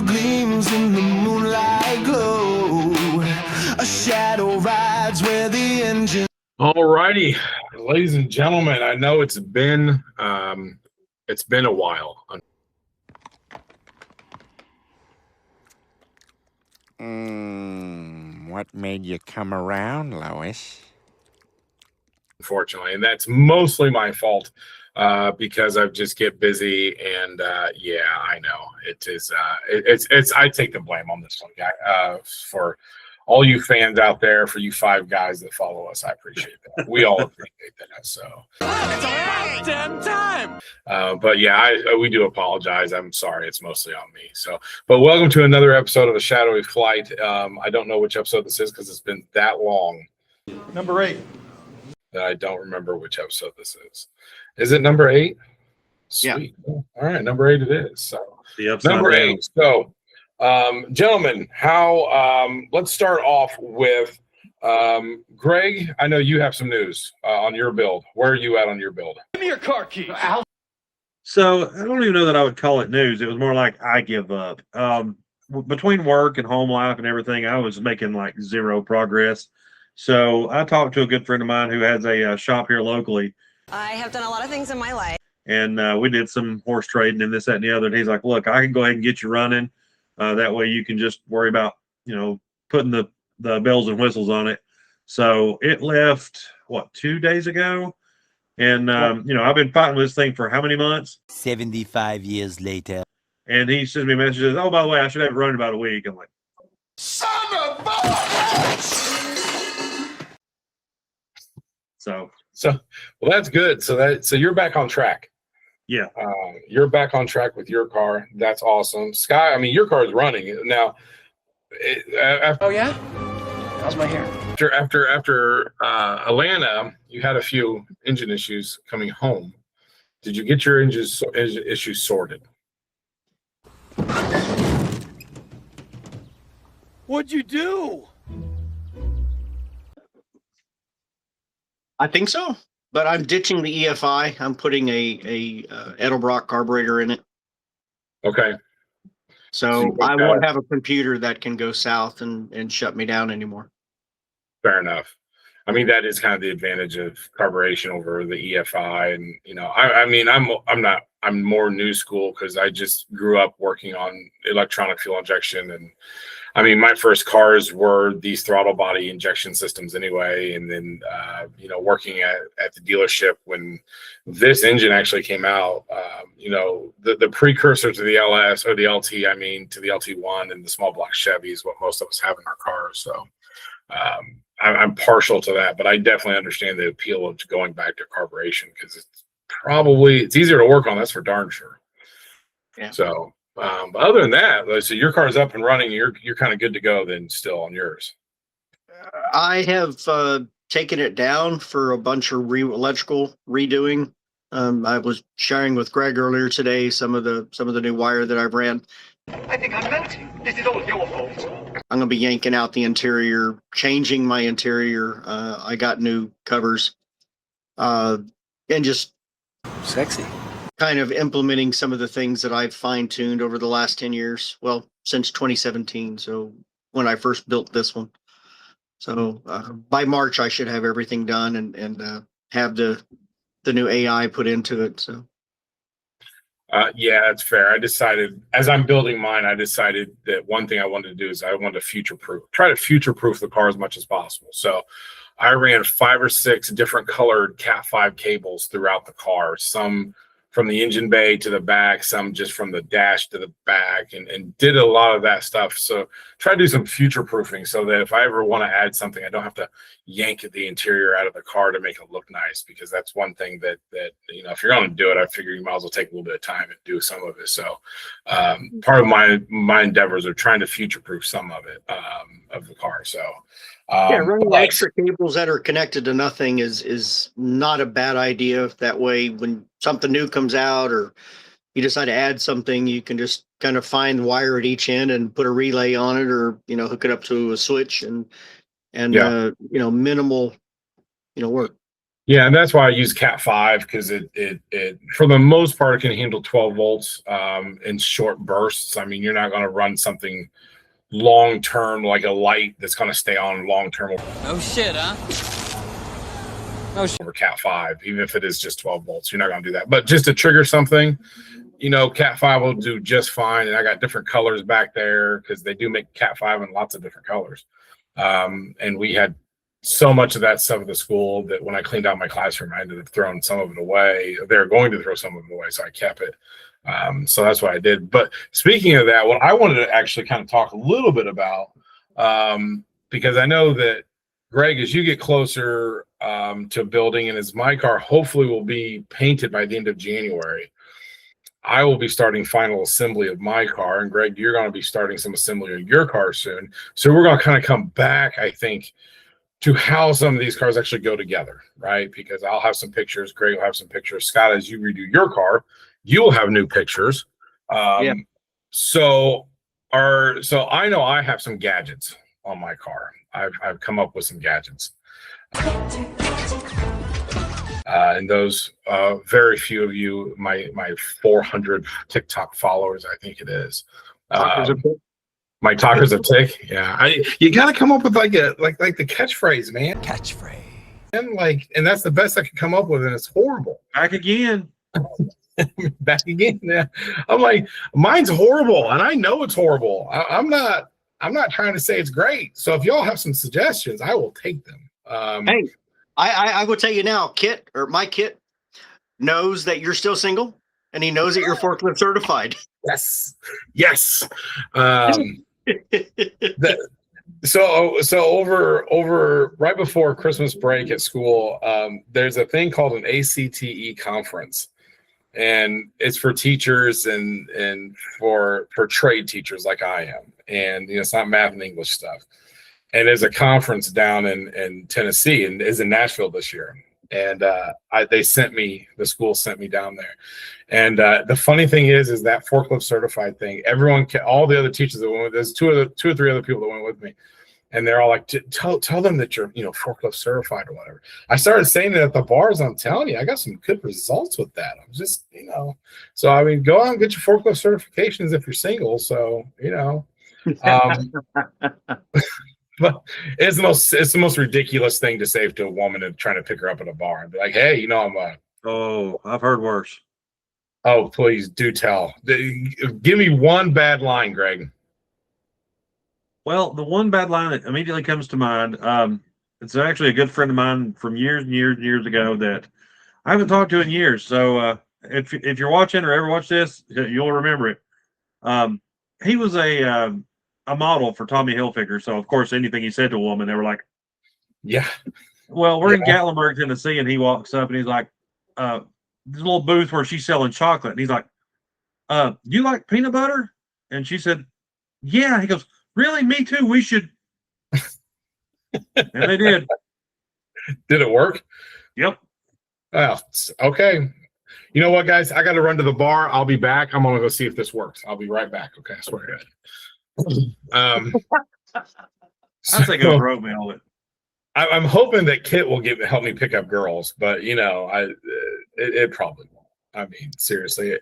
silver gleams in the moonlight glow. A shadow rides where the engine. Alrighty, ladies and gentlemen, I know it's been a while. What made you come around, Lois? Unfortunately, and that's mostly my fault because I just get busy, and yeah, I know it is. It's I take the blame on this one, guy. For all you fans out there, for you 5 guys that follow us, I appreciate that. We all appreciate that. So it's about damn time. But yeah, we do apologize. I'm sorry. It's mostly on me. So, but welcome to another episode of the Shadowy Flight. I don't know which episode this is because it's been that long. Number 8. That I don't remember which episode this is. Is it number 8? Sweet. Yeah. All right, number 8 it is. So number 8. So, gentlemen, let's start off with Greg. I know you have some news on your build. Where are you at on your build? Give me your car keys. So I don't even know that I would call it news. It was more like I give up. Between work and home life and everything, I was making like zero progress. So I talked to a good friend of mine who has a shop here locally. I have done a lot of things in my life. And we did some horse trading and this, that, and the other. And he's like, look, I can go ahead and get you running. That way you can just worry about, putting the bells and whistles on it. So it left, 2 days ago? And, I've been fighting with this thing for how many months? 75 years later. And he sends me messages, oh, by the way, I should have it running about a week. I'm like, Son of a bitch! So well, that's good. So you're back on track. Yeah. You're back on track with your car. That's awesome. Sky, I mean, your car is running now. Oh yeah? How's my hair? After Atlanta, you had a few engine issues coming home. Did you get your engine issues sorted? What'd you do? I think so, but I'm ditching the EFI. I'm putting a Edelbrock carburetor in it. Okay. So I won't have a computer that can go south and shut me down anymore. Fair enough. I mean, that is kind of the advantage of carburation over the EFI. And, I'm more new school because I just grew up working on electronic fuel injection. And I mean, my first cars were these throttle body injection systems anyway. And then, working at the dealership when this engine actually came out, the precursor to the LS or the LT, to the LT1 and the small block Chevy is what most of us have in our cars. So I'm partial to that, but I definitely understand the appeal of going back to carburation because it's easier to work on. That's for darn sure. Yeah. So, but other than that, so your car's up and running. You're kind of good to go then still on yours. I have taken it down for a bunch of electrical redoing. I was sharing with Greg earlier today some of the new wire that I've ran. I think I'm melting. This is all your fault. I'm gonna be yanking out the interior, changing my interior. I got new covers, and just Sexy. kind of implementing some of the things that I've fine-tuned over the last 10 years. Well, since 2017. So when I first built this one. So by March, I should have everything done and have the new AI put into it. So. Yeah, that's fair. I decided as I'm building mine, that one thing I wanted to do is I wanted to try to future-proof the car as much as possible. So I ran 5 or 6 different colored Cat 5 cables throughout the car, some from the engine bay to the back, some just from the dash to the back, and did a lot of that stuff. So try to do some future proofing so that if I ever want to add something, I don't have to yank the interior out of the car to make it look nice, because that's one thing that if you're going to do it, I figure you might as well take a little bit of time and do some of it. So part of my endeavors are trying to future proof some of it, of the car. So running extra cables that are connected to nothing is not a bad idea. That way, when something new comes out or you decide to add something, you can just kind of find wire at each end and put a relay on it, or hook it up to a switch and minimal work. Yeah, and that's why I use Cat 5 because it for the most part it can handle 12 volts in short bursts. I mean, you're not going to run something long term like a light that's going to stay on long term No shit, huh? over Cat 5, even if it is just 12 volts. You're not going to do that. But just to trigger something, Cat 5 will do just fine. And I got different colors back there because they do make Cat 5 in lots of different colors. And we had so much of that stuff at the school that when I cleaned out my classroom, I ended up throwing some of it away. They're going to throw some of it away, so I kept it. So that's what I did. But speaking of that, what I wanted to actually kind of talk a little bit about, because I know that, Greg, as you get closer to building, and as my car hopefully will be painted by the end of January, I will be starting final assembly of my car. And Greg, you're going to be starting some assembly of your car soon. So we're going to kind of come back, I think, to how some of these cars actually go together, right? Because I'll have some pictures, Greg will have some pictures. Scott, as you redo your car, you'll have new pictures. Yeah. So I know I have some gadgets on my car. I've come up with some gadgets. And those very few of you, my 400 TikTok followers, I think it is. My talkers of tick. Yeah. You gotta come up with like the catchphrase, man. Catchphrase. And that's the best I could come up with, and it's horrible. Back again. Back again. Yeah. I'm like, mine's horrible, and I know it's horrible. I'm not trying to say it's great. So if y'all have some suggestions, I will take them. Hey, I will tell you now, Kitt, or my Kitt, knows that you're still single, and he knows that you're forklift certified. Yes. So over right before Christmas break at school, there's a thing called an ACTE conference, and it's for teachers and for trade teachers like I am, and it's not math and English stuff. And there's a conference down in Tennessee, and is in Nashville this year. And the school sent me down there. And the funny thing is that forklift certified thing, all the other teachers that went with, there's two or three other people that went with me. And they're all like, tell them that you're, forklift certified or whatever. I started saying it at the bars. I'm telling you, I got some good results with that. I'm just, so I mean, go out and get your forklift certifications if you're single. So, but it's the most ridiculous thing to say to a woman and trying to pick her up at a bar and be like, hey, I'm Oh, I've heard worse. Oh, please do tell. Give me one bad line, Greg. Well, the one bad line that immediately comes to mind, it's actually a good friend of mine from years and years and years ago that I haven't talked to in years. So if you're watching or ever watch this, you'll remember it. He was a model for Tommy Hilfiger. So, of course, anything he said to a woman, they were like, yeah. Well, we're in Gatlinburg, Tennessee, and he walks up and he's like, this little booth where she's selling chocolate. And he's like, you like peanut butter? And she said, yeah. He goes, really? Me too. We should. And they did. Did it work? Yep. Well, okay. You know what, guys? I got to run to the bar. I'll be back. I'm going to go see if this works. I'll be right back. Okay. I swear to God. I think it broke me all it. I'm hoping that Kitt will help me pick up girls, but it probably won't. I mean, seriously,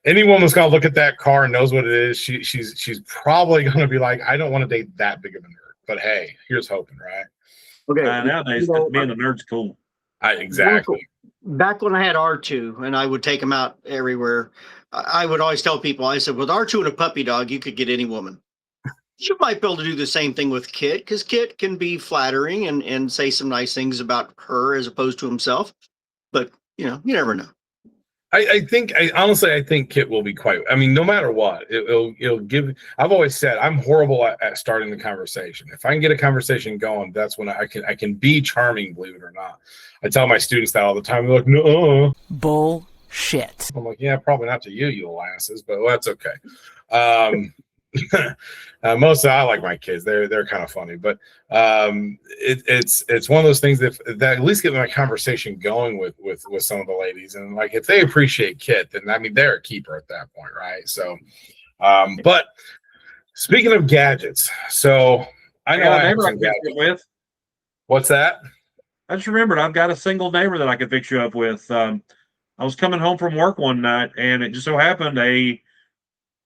any woman's gonna look at that car and knows what it is. She's probably gonna be like, I don't want to date that big of a nerd. But hey, here's hoping, right? Okay. Nowadays, being a nerd's cool. Exactly. Back when I had R2 and I would take him out everywhere, I would always tell people, I said, with R2 and a puppy dog, you could get any woman. You might be able to do the same thing with Kitt, because Kitt can be flattering and say some nice things about her as opposed to himself. But, you never know. I think Kitt will be quite, I mean, no matter what, it'll give, I've always said, I'm horrible at starting the conversation. If I can get a conversation going, that's when I can be charming, believe it or not. I tell my students that all the time. They're like, no. Bullshit. I'm like, yeah, probably not to you little asses, but that's okay. Mostly I like my kids. They're kind of funny, but it's one of those things that at least get my conversation going with some of the ladies. And like, if they appreciate Kitt, then I mean, they're a keeper at that point, right? So but speaking of gadgets, so I know I have some gadgets. With. What's that? I just remembered I've got a single neighbor that I could fix you up with. I was coming home from work one night, and it just so happened a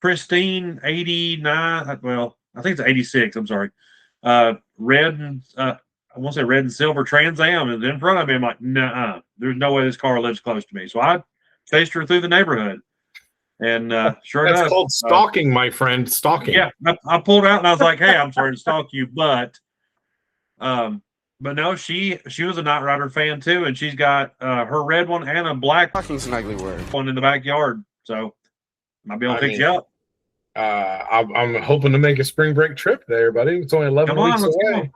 pristine 89, well, I think it's 86, I'm sorry. Red and I won't say red and silver Trans Am is in front of me. I'm like, nah, there's no way this car lives close to me. So I chased her through the neighborhood. And sure That's enough, called stalking, my friend. Stalking. yeah, I pulled out and I was like, "Hey, I'm sorry to stalk you, but no, she was a Knight Rider fan too, and she's got her red one and a black Stalking's an ugly word. one in the backyard, so might be able to I fix mean, you up." I'm hoping to make a spring break trip there, buddy. It's only 11 Come on, weeks let's away. go.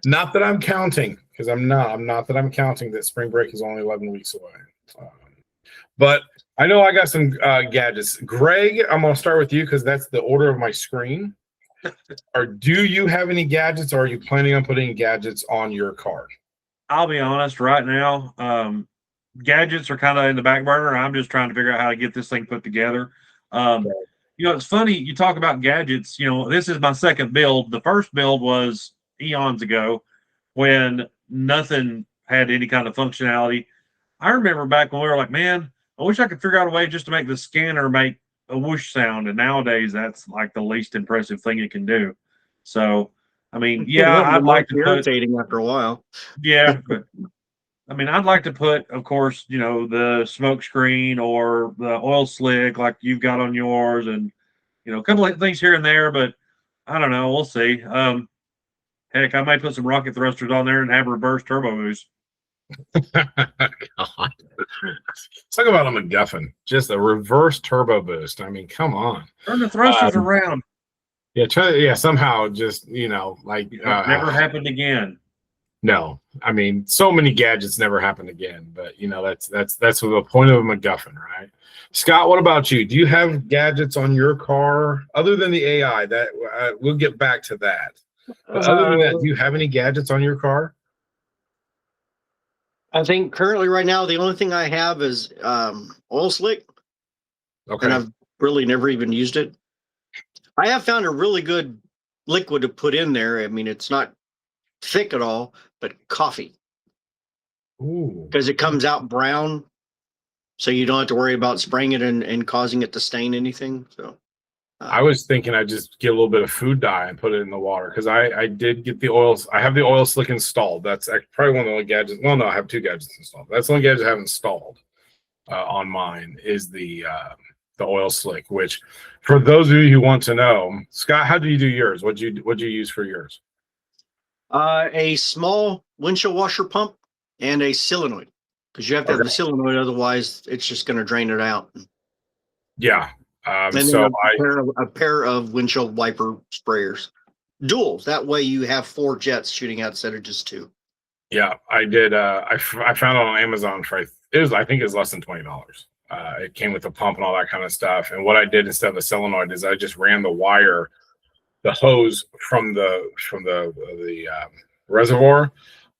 Not that I'm counting, because I'm not that I'm counting that spring break is only 11 weeks away. But I know I got some gadgets. Greg, I'm going to start with you because that's the order of my screen. Or do you have any gadgets, or are you planning on putting gadgets on your car? I'll be honest, right now, gadgets are kind of in the back burner. I'm just trying to figure out how to get this thing put together. It's funny you talk about gadgets. This is my second build. The first build was eons ago when nothing had any kind of functionality. I remember back when we were like, man, I wish I could figure out a way just to make the scanner make a whoosh sound. And nowadays that's like the least impressive thing it can do. So, I mean, yeah, I'd like to put, irritating after a while. yeah, but I mean, I'd like to put, of course, the smoke screen or the oil slick like you've got on yours, and a couple of things here and there, but I don't know. We'll see. Heck, I might put some rocket thrusters on there and have reverse turbo boost. God. Talk about a MacGuffin. Just a reverse turbo boost. I mean, come on. Turn the thrusters around. Yeah, somehow just, Never happened again. No. I mean, so many gadgets never happened again, but that's the point of a MacGuffin, right? Scott, what about you? Do you have gadgets on your car other than the AI? That we'll get back to that. But other than that, do you have any gadgets on your car? I think currently right now, the only thing I have is oil slick. Okay. And I've really never even used it. I have found a really good liquid to put in there. I mean, it's not thick at all, but coffee. Ooh. Because it comes out brown, so you don't have to worry about spraying it and causing it to stain anything. So I was thinking I'd just get a little bit of food dye and put it in the water, because I did get the oils. I have the oil slick installed. That's probably one of the only gadgets. Well, no, I have two gadgets installed. That's the only gadget I have installed on mine is the oil slick. Which, for those of you who want to know, Scott, how do you do yours? What'd you use for yours? a small windshield washer pump and a solenoid, because you have to have the solenoid, otherwise it's just going to drain it out. Yeah. And then So a pair of windshield wiper sprayers, duals. That way you have 4 jets shooting out instead of just 2. Yeah, I did. I found it on Amazon for I think it was less than $20. It came with a pump and all that kind of stuff. And what I did instead of a solenoid is I just ran the hose from the reservoir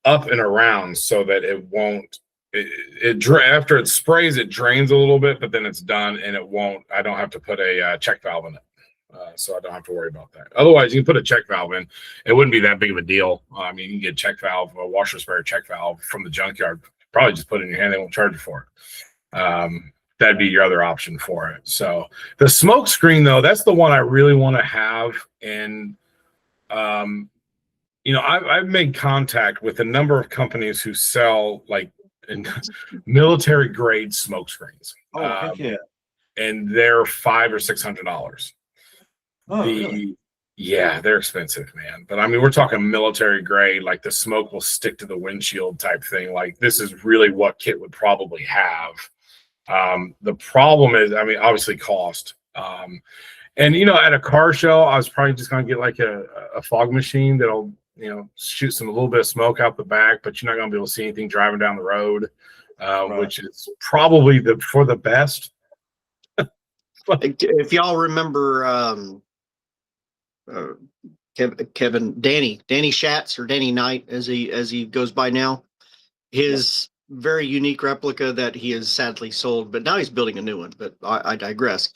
up and around, so that it won't. After it sprays, it drains a little bit, but then it's done, and it won't. I don't have to put a check valve in it. So I don't have to worry about that. Otherwise, you can put a check valve in. It wouldn't be that big of a deal. I mean, you can get a check valve, a washer sprayer check valve from the junkyard. Probably just put it in your hand. They won't charge you for it. That'd be your other option for it. So the smoke screen, though, that's the one I really want to have. And, I've made contact with a number of companies who sell military grade smoke screens. Oh, heck yeah. And they're $500 or $600. Really? Yeah, they're expensive, man. But I mean, we're talking military grade, like the smoke will stick to the windshield type thing. Like, this is really what Kitt would probably have. The problem is, I mean, obviously cost. And at a car show, I was probably just gonna get like a fog machine that'll shoot a little bit of smoke out the back, but you're not gonna be able to see anything driving down the road, which is probably for the best. If y'all remember Danny Schatz, or Danny Knight as he goes by now, his very unique replica that he has sadly sold, but now he's building a new one. But I digress.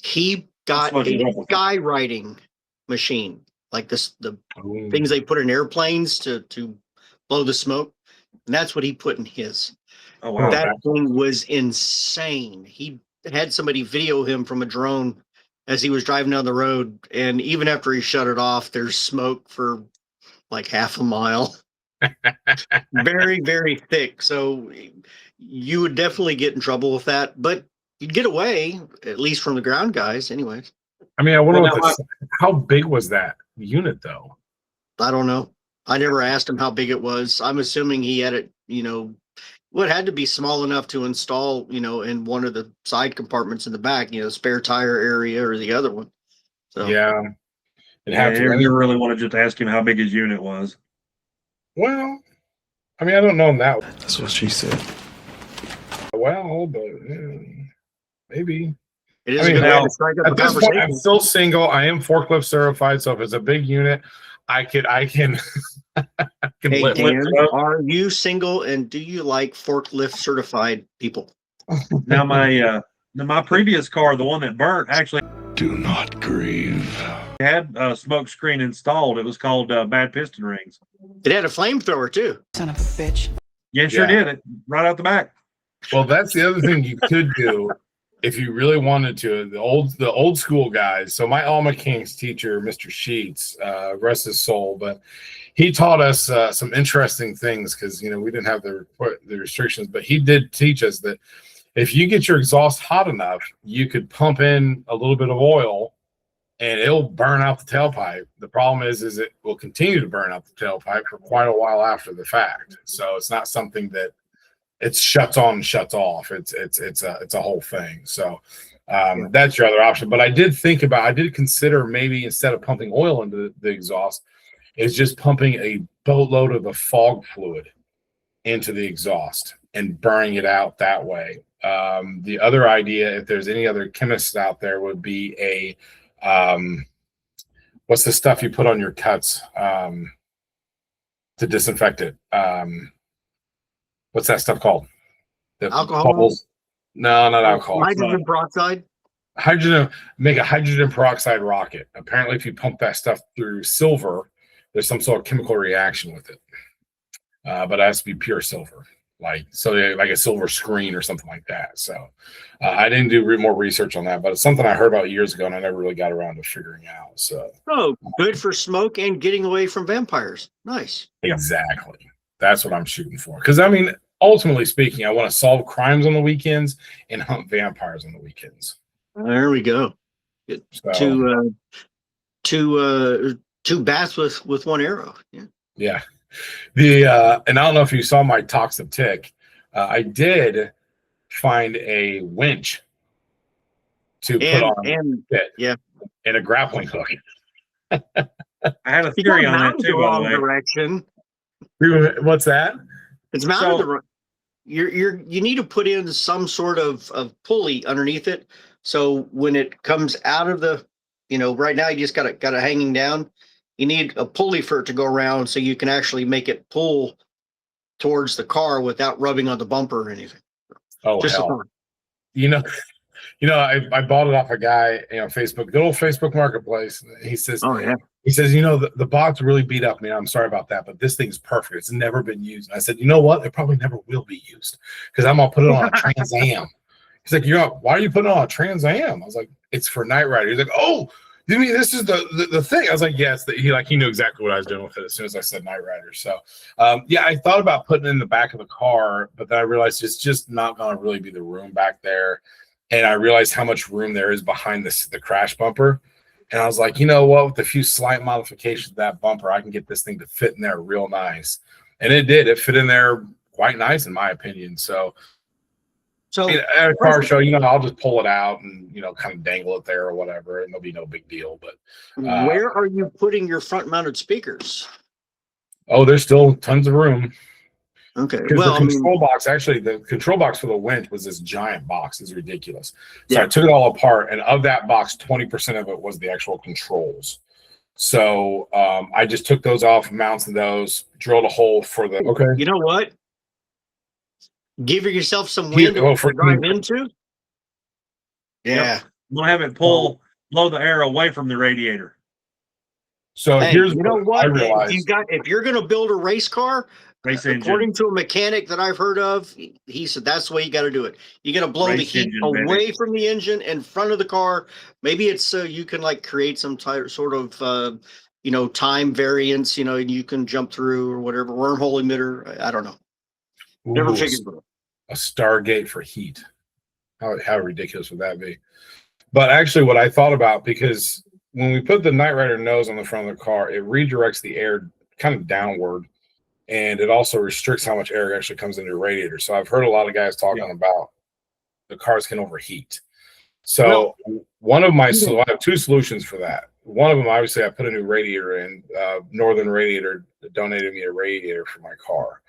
He got a skywriting machine like this, the things they put in airplanes to blow the smoke. And that's what he put in his. Oh wow. That thing was insane. He had somebody video him from a drone as he was driving down the road, and even after he shut it off, there's smoke for like half a mile. Very, very thick. So you would definitely get in trouble with that, but you'd get away, at least from the ground guys, anyways. I mean, I wonder Well, how big was that unit though? I don't know. I never asked him how big it was. I'm assuming he had it, well, it had to be small enough to install, in one of the side compartments in the back, spare tire area or the other one. So Yeah. It Yeah, had to. you really want to just ask him how big his unit was. Well, I mean, I don't know him that That's what she said. well, but maybe. it is I mean, a good way now, to strike up a At this point, conversation. I'm still single. I am forklift certified, so if it's a big unit, I can I can Hey, lift Dan, it up. are you single and do you like forklift certified people? Now my previous car, the one that burnt, actually Do not grieve. had a smoke screen installed. It was called bad piston rings. It had a flamethrower too. Son of a bitch. Yeah, sure Yeah. did it right out the back. Well, that's the other thing you could do if you really wanted to. The old school guys. So my All Mechanics teacher, Mr. Sheets, rest his soul, but he taught us some interesting things because we didn't have the restrictions, but he did teach us that if you get your exhaust hot enough, you could pump in a little bit of oil and it'll burn out the tailpipe. The problem is it will continue to burn out the tailpipe for quite a while after the fact. So it's not something that it shuts on and shuts off. It's a whole thing. So that's your other option. But I did consider maybe instead of pumping oil into the exhaust, is just pumping a boatload of the fog fluid into the exhaust and burning it out that way. The other idea, if there's any other chemists out there, would be a what's the stuff you put on your cuts to disinfect it? What's that stuff called? The Alcohol? bubbles? No, not alcohol. Hydrogen peroxide. Make a hydrogen peroxide rocket. Apparently, if you pump that stuff through silver, there's some sort of chemical reaction with it. But it has to be pure silver, like a silver screen or something like that. So I didn't do more research on that, but it's something I heard about years ago, and I never really got around to figuring out. So Good for smoke and getting away from vampires. Nice. exactly, that's what I'm shooting for. Because I mean, ultimately speaking, I want to solve crimes on the weekends and hunt vampires on the weekends. There we go. So, Two bats with one arrow. Yeah. yeah. And I don't know if you saw my toxic tick. I did find a winch to put on Kitt and a grappling hook. I had a theory on that too, by the way. Direction. What's that? It's mounted the wrong. You need to put in some sort of pulley underneath it, so when it comes out of the, right now you just got it hanging down. You need a pulley for it to go around, so you can actually make it pull towards the car without rubbing on the bumper or anything. Oh, Just hell. I bought it off a guy, Facebook, good old Facebook Marketplace. He says, Oh yeah. He says, the box really beat up me. I'm sorry about that, but this thing's perfect. It's never been used. And I said, you know what? It probably never will be used because I'm gonna put it on a Trans Am. He's like, why are you putting it on a Trans Am? I was like, it's for Knight Rider. He's like, oh, you mean this is the thing? I was like, yes. He knew exactly what I was doing with it as soon as I said Knight Rider. So I thought about putting it in the back of the car, but then I realized it's just not gonna really be the room back there. And I realized how much room there is behind the crash bumper. And I was like, you know what? With a few slight modifications of that bumper, I can get this thing to fit in there real nice. And it did. It fit in there quite nice, in my opinion. So at a car show, I'll just pull it out and, kind of dangle it there or whatever. And there'll be no big deal. But where are you putting your front mounted speakers? Oh, there's still tons of room. Okay. Because Well, the control box for the winch was this giant box. It's ridiculous. So I took it all apart, and of that box, 20% of it was the actual controls. So I just took those off, mounted those, drilled a hole for the. Okay. You know what? Give yourself some wind to drive into. Yeah. Yep. We'll have it blow the air away from the radiator. So Hey, here's you know what I what? realized. If you're going to build a race car, Race engine. According to a mechanic that I've heard of, he said that's the way you got to do it. You got to blow the Race heat engine, away baby. from the engine in front of the car. Maybe it's so you can like create some sort of time variance. And you can jump through or whatever wormhole emitter. I don't know. Never Ooh, figured it out. a Stargate for heat. How ridiculous would that be? But actually, what I thought about, because when we put the Knight Rider nose on the front of the car, it redirects the air kind of downward, and it also restricts how much air actually comes into the radiator. So I've heard a lot of guys talking about the cars can overheat. So one of my, I have two solutions for that. One of them, obviously, I put a new radiator in. Northern Radiator donated me a radiator for my car,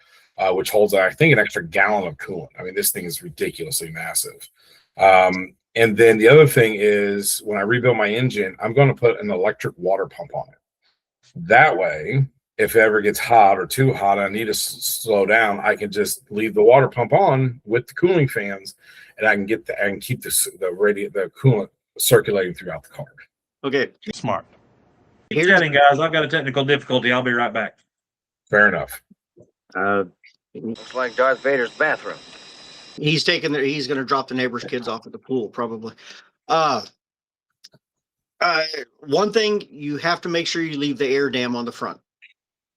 which holds, I think, an extra gallon of coolant. I mean, this thing is ridiculously massive. And then the other thing is, when I rebuild my engine, I'm going to put an electric water pump on it. That way, if it ever gets hot or too hot, I need to slow down, I can just leave the water pump on with the cooling fans, and I can keep the coolant circulating throughout the car. Okay. Smart. Keep chatting, guys. I've got a technical difficulty. I'll be right back. Fair enough. Looks like Darth Vader's bathroom. He's going to drop the neighbor's kids off at the pool, probably. One thing, you have to make sure you leave the air dam on the front,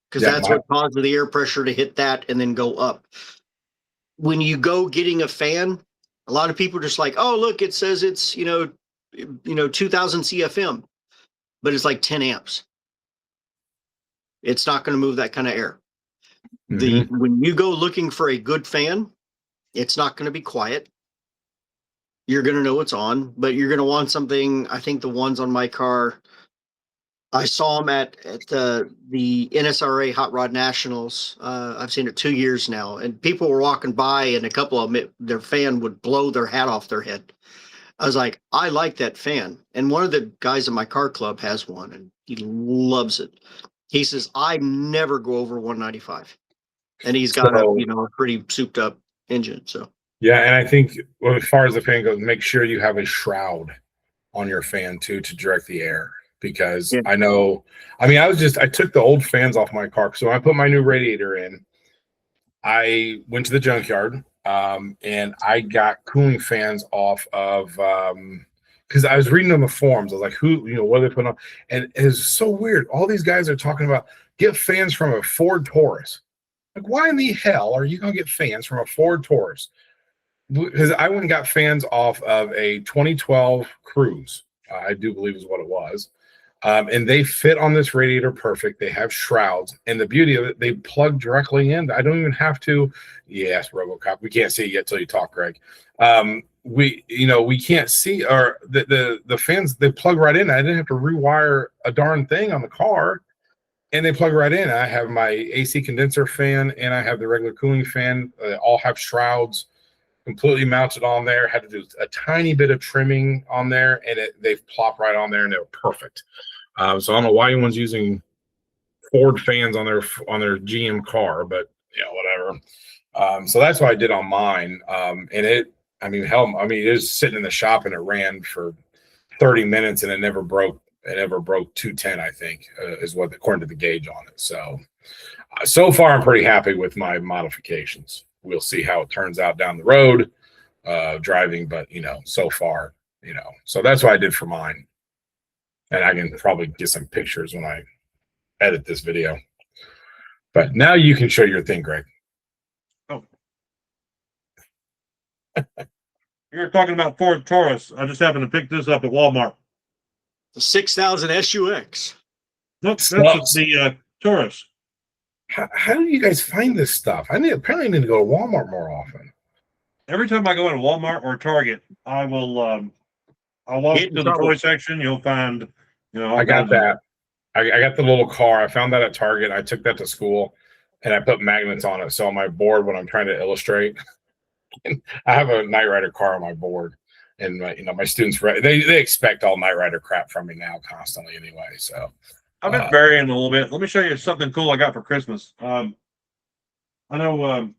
because that's what causes the air pressure to hit that and then go up. When you go getting a fan, a lot of people are just like, oh, look, it says it's, 2000 CFM, but it's like 10 amps. It's not going to move that kind of air. When you go looking for a good fan, it's not going to be quiet. You're going to know it's on, but you're going to want something. I think the ones on my car, I saw them at the NSRA Hot Rod Nationals. I've seen it 2 years now, and people were walking by, and a couple of them, their fan would blow their hat off their head. I was like, I like that fan. And one of the guys in my car club has one, and he loves it. He says, I never go over 195. And he's got a pretty souped up engine. So yeah, and I think, well, as far as the fan goes, make sure you have a shroud on your fan too to direct the air, because I took the old fans off my car. So when I put my new radiator in, I went to the junkyard and I got cooling fans off of because I was reading on the forums. I was like, what are they putting on? And it's so weird. All these guys are talking about get fans from a Ford Taurus. Like, why in the hell are you going to get fans from a Ford Taurus? Because I went and got fans off of a 2012 Cruise, I do believe is what it was. And they fit on this radiator perfect. They have shrouds. And the beauty of it, they plug directly in. I don't even have to. Yes, RoboCop. We can't see it yet till you talk, Greg. We can't see, or the fans, they plug right in. I didn't have to rewire a darn thing on the car. And they plug right in. I have my AC condenser fan and I have the regular cooling fan. All have shrouds completely mounted on there. Had to do a tiny bit of trimming on there, and they've plopped right on there, and they're perfect. So I don't know why anyone's using Ford fans on their GM car, but whatever. So that's what I did on mine. And it is sitting in the shop and it ran for 30 minutes and it never broke. It never broke 210, I think, is what according to the gauge on it. So far, I'm pretty happy with my modifications. We'll see how it turns out down the road driving, but so far, so that's what I did for mine. And I can probably get some pictures when I edit this video. But now you can show your thing, Greg. Oh. You're talking about Ford Taurus. I just happened to pick this up at Walmart. The 6000 SUX. Nope, that's the Taurus. How do you guys find this stuff? Apparently need to go to Walmart more often. Every time I go into Walmart or Target, I will I'll walk to the toy section. You'll find, I got that. I got the little car. I found that at Target. I took that to school, and I put magnets on it. So on my board, when I'm trying to illustrate, I have a Knight Rider car on my board. And my students, they expect all Knight Rider crap from me now constantly anyway. So I've been varying a little bit. Let me show you something cool I got for Christmas. I know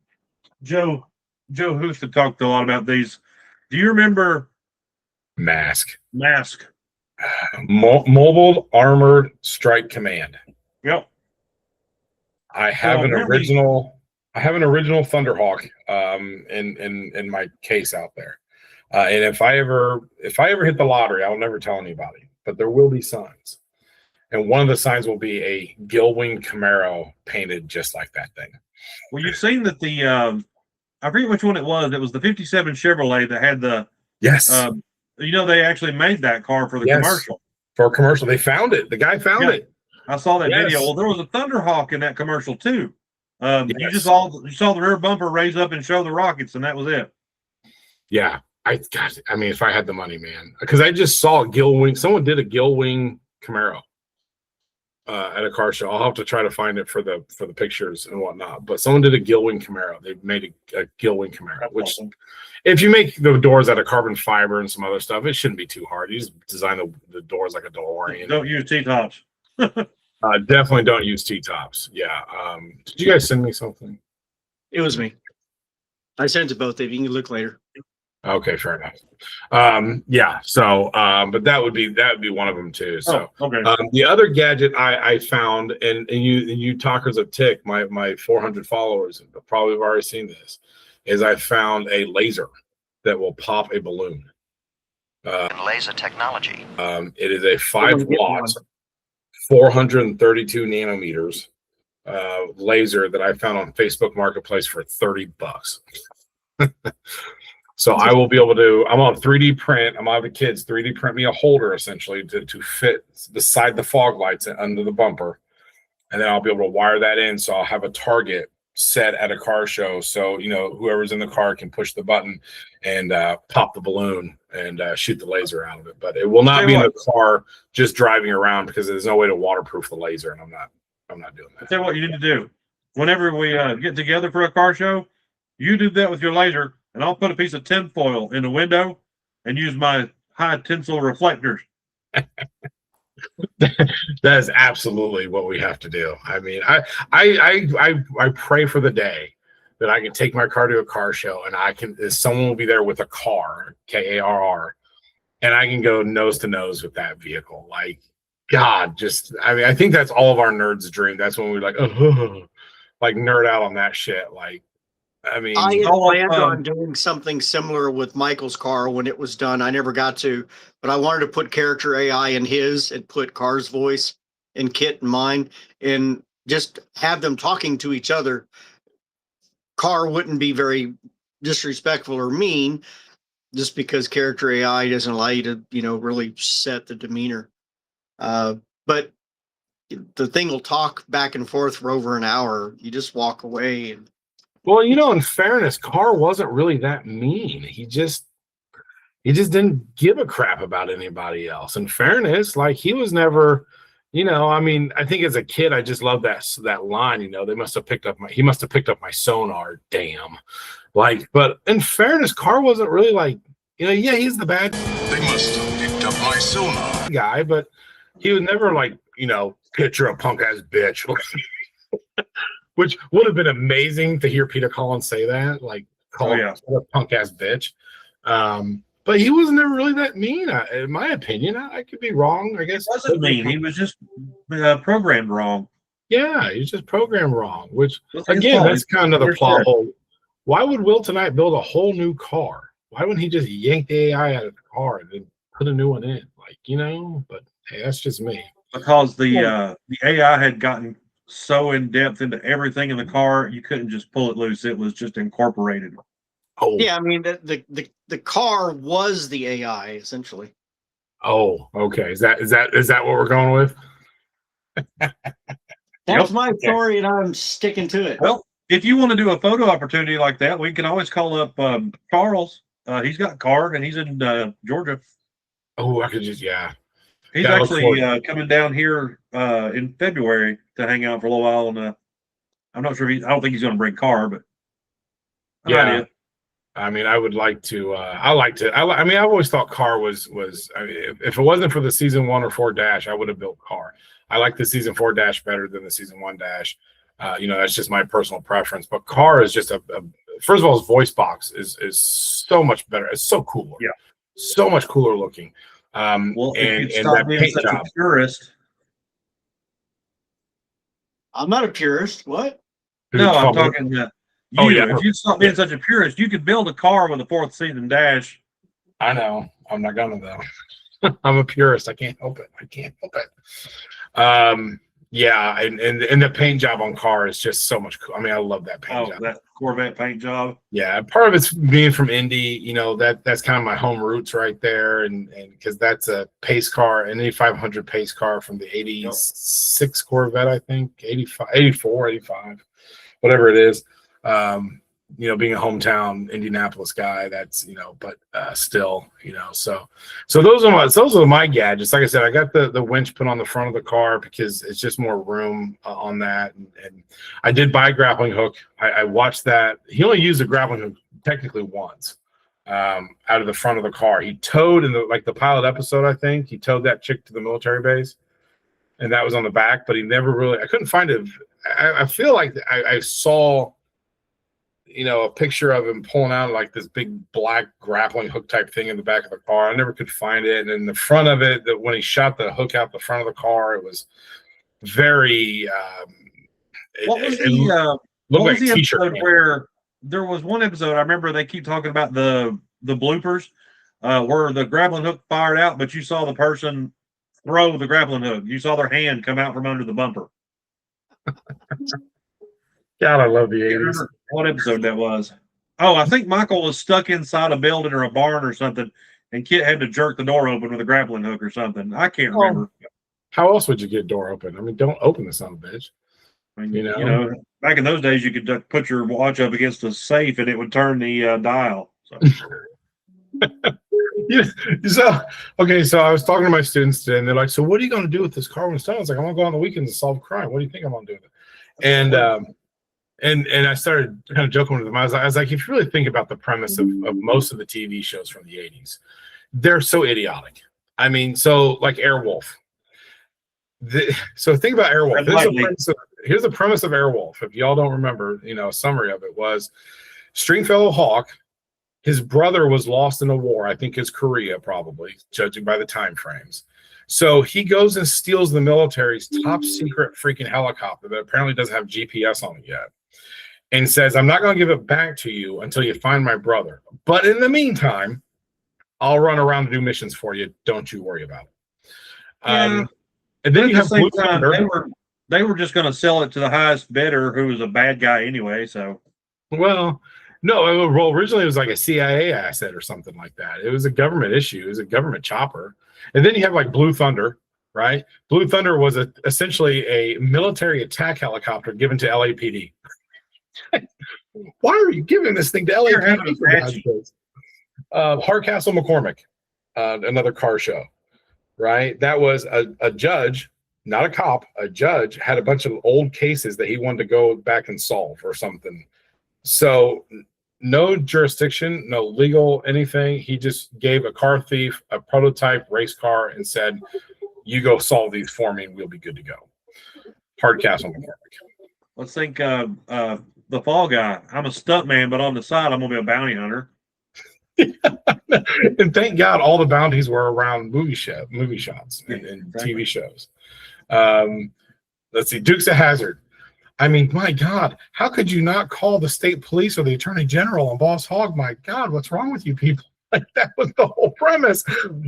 Joe Houston talked a lot about these. Do you remember Mask? Mobile Armored Strike Command. Yep. I have an original I have an original Thunderhawk in my case out there. And if I ever hit the lottery, I'll never tell anybody, but there will be signs. And one of the signs will be a gill-winged Camaro painted just like that thing. Well, you've seen that the I forget which one it was. It was the '57 Chevrolet that had the Yes. They actually made that car for the commercial. For a commercial, they found it. The guy found it. I saw that Yes. video. Well, there was a Thunderhawk in that commercial too. Yes. You saw the rear bumper raise up and show the rockets, and that was it. Yeah, I mean, if I had the money, man, because I just saw a gill wing. Someone did a gill wing Camaro at a car show. I'll have to try to find it for the pictures and whatnot. But someone did a gill wing Camaro. They made a gill wing Camaro, which, if you make the doors out of carbon fiber and some other stuff, it shouldn't be too hard. You just design the doors like a DeLorean. Don't use T-tops. Definitely don't use T-tops. Yeah. Did you guys send me something? It was me. I sent it to both of you. You can look later. Okay, fair enough. Yeah. So, but that would be one of them too. So, okay. The other gadget I found, and you talkers of Tick, my 400 followers probably have already seen this, is I found a laser that will pop a balloon. Laser technology. It is a 5 watt, 432 nanometers laser that I found on Facebook Marketplace for $30. So I will be able to, I'm on 3D print. I'm going to have the kids 3D print me a holder essentially to fit beside the fog lights under the bumper. And then I'll be able to wire that in. So I'll have a target set at a car show. So, whoever's in the car can push the button and pop the balloon and shoot the laser out of it. But it will not be in the car just driving around because there's no way to waterproof the laser. And I'm not doing that. I'll tell you what you need to do. Whenever we get together for a car show, you do that with your laser. And I'll put a piece of tinfoil in the window and use my high tensile reflectors. That is absolutely what we have to do. I mean, I pray for the day that I can take my car to a car show and someone will be there with a car, Karr, and I can go nose to nose with that vehicle. Like, God, I think that's all of our nerds' dream. That's when we're like, like nerd out on that shit. Like, I mean, I had planned on doing something similar with Michael's car when it was done. I never got to, but I wanted to put character AI in his and put Car's voice and Kitt in mine and just have them talking to each other. Car wouldn't be very disrespectful or mean just because character AI doesn't allow you to, really set the demeanor. But the thing will talk back and forth for over an hour. You just walk away and. Well, in fairness, Carr wasn't really that mean. He just didn't give a crap about anybody else. In fairness, like he was never, I mean, I think as a kid, I just loved that line. He must have picked up my sonar. Damn, but in fairness, Carr wasn't really like, yeah, he's the bad. They must have picked up my sonar guy, but he was never like, Kitt, you're a punk ass bitch. Which would have been amazing to hear Peter Collins say that, like, call him a punk ass bitch. But he was never really that mean, in my opinion. I could be wrong, I guess. He wasn't mean. He was just programmed wrong. Yeah, he was just programmed wrong, which, again, that's kind of the plot hole. Why would Will Tonight build a whole new car? Why wouldn't he just yank the AI out of the car and then put a new one in? But hey, that's just me. Because the AI had gotten so in depth into everything in the car, you couldn't just pull it loose. It was just incorporated. Oh yeah, I mean the car was the AI essentially. Oh, okay. Is that what we're going with? That's my story, and I'm sticking to it. Well, if you want to do a photo opportunity like that, we can always call up Charles. He's got a card, and he's in Georgia. Oh, I could just He's actually coming down here in February to hang out for a little while, and I'm not sure. I don't think he's going to bring Carr, but idea. I mean, I would like to. I mean, I've always thought Carr was. I mean, if it wasn't for the season 1 or 4 dash, I would have built Carr. I like the season 4 dash better than the season 1 dash. That's just my personal preference. But Carr is just first of all, his voice box is so much better. It's so cool. Yeah, so much cooler looking. Well, and stop that being paint such job. a purist. I'm not a purist. What? No, I'm talking. Oh, yeah. If you stop being such a purist, you could build a car with a fourth season dash. I know. I'm not gonna though. I'm a purist. I can't help it. Yeah, and the paint job on car is just so much cool. I mean, I love that paint job. That Corvette paint job. Yeah, part of it's being from Indy. You know, that's kind of my home roots right there, and because that's a pace car, an 8500 pace car from the 86 Corvette, I think 85, 84, 85, whatever it is. You know, being a hometown Indianapolis guy, that's, you know, but still, you know, so those are my gadgets. Like I said, I got the winch put on the front of the car because it's just more room on that, and I did buy a grappling hook. I watched that. He only used a grappling hook technically once out of the front of the car. He towed in the pilot episode, I think he towed that chick to the military base, and that was on the back, but he never really, I couldn't find it. I feel like I saw, you know, a picture of him pulling out like this big black grappling hook type thing in the back of the car. I never could find it. And in the front of it, that when he shot the hook out the front of the car, it was very What was the episode where there was one episode I remember they keep talking about the bloopers where the grappling hook fired out, but you saw the person throw the grappling hook. You saw their hand come out from under the bumper. God, I love the 80s. What episode that was? Oh, I think Michael was stuck inside a building or a barn or something, and Kitt had to jerk the door open with a grappling hook or something. I can't remember. How else would you get a door open? I mean, don't open the son of a bitch. I mean, you know, back in those days, you could put your watch up against a safe and it would turn the dial. So. Yeah. So I was talking to my students today, and they're like, "So what are you going to do with this car when it's done?" I was like, "I'm going to go on the weekends and solve crime. What do you think I'm going to do with it?" And I started kind of joking with them. I was like, if you really think about the premise of most of the TV shows from the 80s, they're so idiotic. I mean, so like Airwolf. So think about Airwolf. Here's the premise of Airwolf. If y'all don't remember, you know, a summary of it was Stringfellow Hawk. His brother was lost in a war. I think it's Korea, probably, judging by the time frames. So he goes and steals the military's top secret freaking helicopter that apparently doesn't have GPS on it yet, and says, "I'm not going to give it back to you until you find my brother. But in the meantime, I'll run around and do missions for you. Don't you worry about it." And then you have Blue Thunder. They were just going to sell it to the highest bidder, who was a bad guy anyway. So, well, no. Well, originally it was like a CIA asset or something like that. It was a government issue. It was a government chopper. And then you have like Blue Thunder, right? Blue Thunder was essentially a military attack helicopter given to LAPD. Why are you giving this thing to LAPD? Hardcastle McCormick, another car show, right? That was a judge, not a cop. A judge had a bunch of old cases that he wanted to go back and solve or something. So no jurisdiction, no legal anything. He just gave a car thief a prototype race car and said, "You go solve these for me, and we'll be good to go." Hardcastle McCormick. Let's think the Fall Guy. I'm a stuntman, but on the side, I'm gonna be a bounty hunter. And thank God all the bounties were around movie shots and TV shows. Let's see, Dukes of Hazzard. I mean, my God, how could you not call the state police or the attorney general on Boss Hogg? My God, what's wrong with you people? Like, that was the whole premise.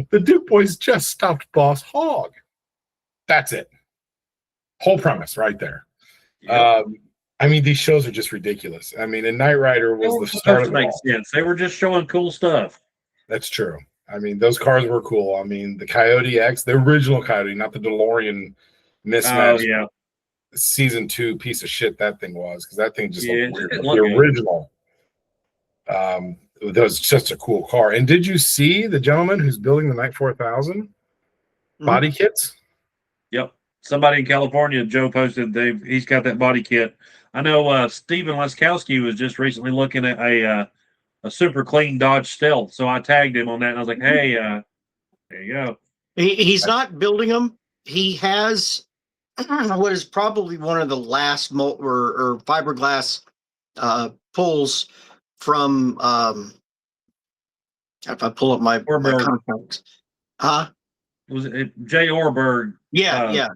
The Duke boys just stopped Boss Hogg. That's it. Whole premise right there. Yep. I mean, these shows are just ridiculous. I mean, and Knight Rider was the start of it all. Sense. They were just showing cool stuff. That's true. I mean, those cars were cool. I mean, the Coyote X, the original Coyote, not the DeLorean mismatch. Yeah. Season 2 piece of shit that thing was, because that thing just looked weird. The original. That was just a cool car. And did you see the gentleman who's building the Knight 4000 body kits? Yep. Somebody in California, Joe posted, he's got that body kit. I know Steven Leskowski was just recently looking at a super clean Dodge Stealth, so I tagged him on that, and I was like, "Hey, there you go." He's not building them. He has what is probably one of the last or fiberglass pulls from. If I pull up my contacts, Was it Jay Orberg? Yeah.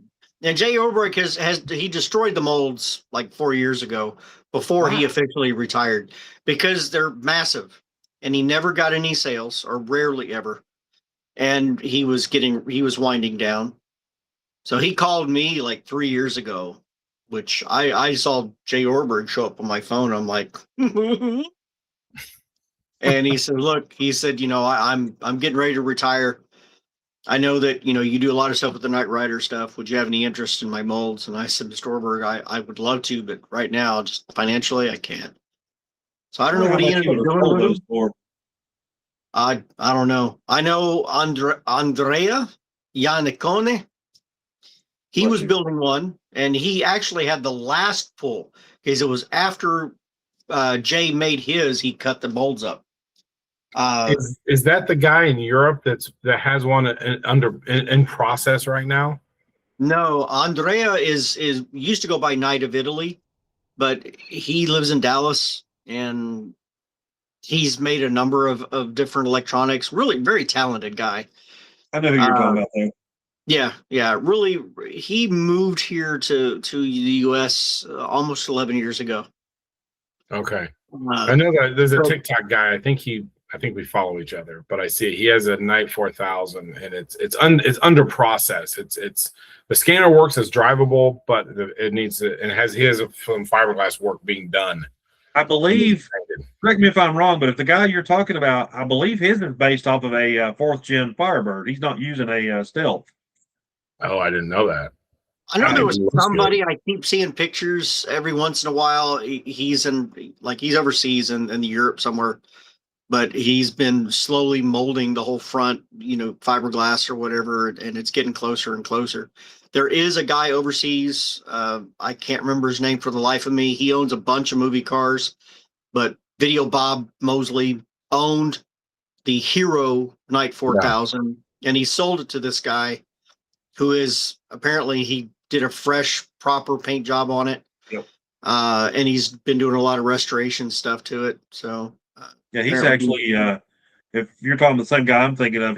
And Jay Oberg he destroyed the molds like 4 years ago before he officially retired because they're massive, and he never got any sales or rarely ever, and he was winding down. So he called me like 3 years ago, which I saw Jay Orberg show up on my phone. I'm like, and he said, "Look," he said, I'm getting ready to retire. I know that you do a lot of stuff with the Knight Rider stuff. Would you have any interest in my molds?" And I said, "Mr. Orberg, I would love to, but right now, just financially, I can't." So I don't know what he ended up doing with them. I don't know. I know Andrea Yannicone. He was building one, and he actually had the last pull because it was after Jay made his. He cut the molds up. Is that the guy in Europe that has one in process right now? No, Andrea is used to go by Knight of Italy, but he lives in Dallas, and he's made a number of different electronics. Really, very talented guy. I know who you're talking about there. Yeah, really. He moved here to the U.S. Almost 11 years ago. Okay, I know that there's a TikTok guy. I think we follow each other, but I see he has a Knight 4000, and it's under process. It's the scanner works as drivable, but it needs to, and he has some fiberglass work being done. I believe. Correct me if I'm wrong, but if the guy you're talking about, I believe his is based off of a 4th gen Firebird. He's not using a Stealth. Oh, I didn't know that. I know there was somebody. I keep seeing pictures every once in a while. He's overseas in Europe somewhere, but he's been slowly molding the whole front, fiberglass or whatever, and it's getting closer and closer. There is a guy overseas. I can't remember his name for the life of me. He owns a bunch of movie cars, but Video Bob Mosley owned the Hero Knight 4000, and he sold it to this guy who is apparently he did a fresh, proper paint job on it. Yep. And he's been doing a lot of restoration stuff to it. So yeah, he's actually if you're talking the same guy I'm thinking of,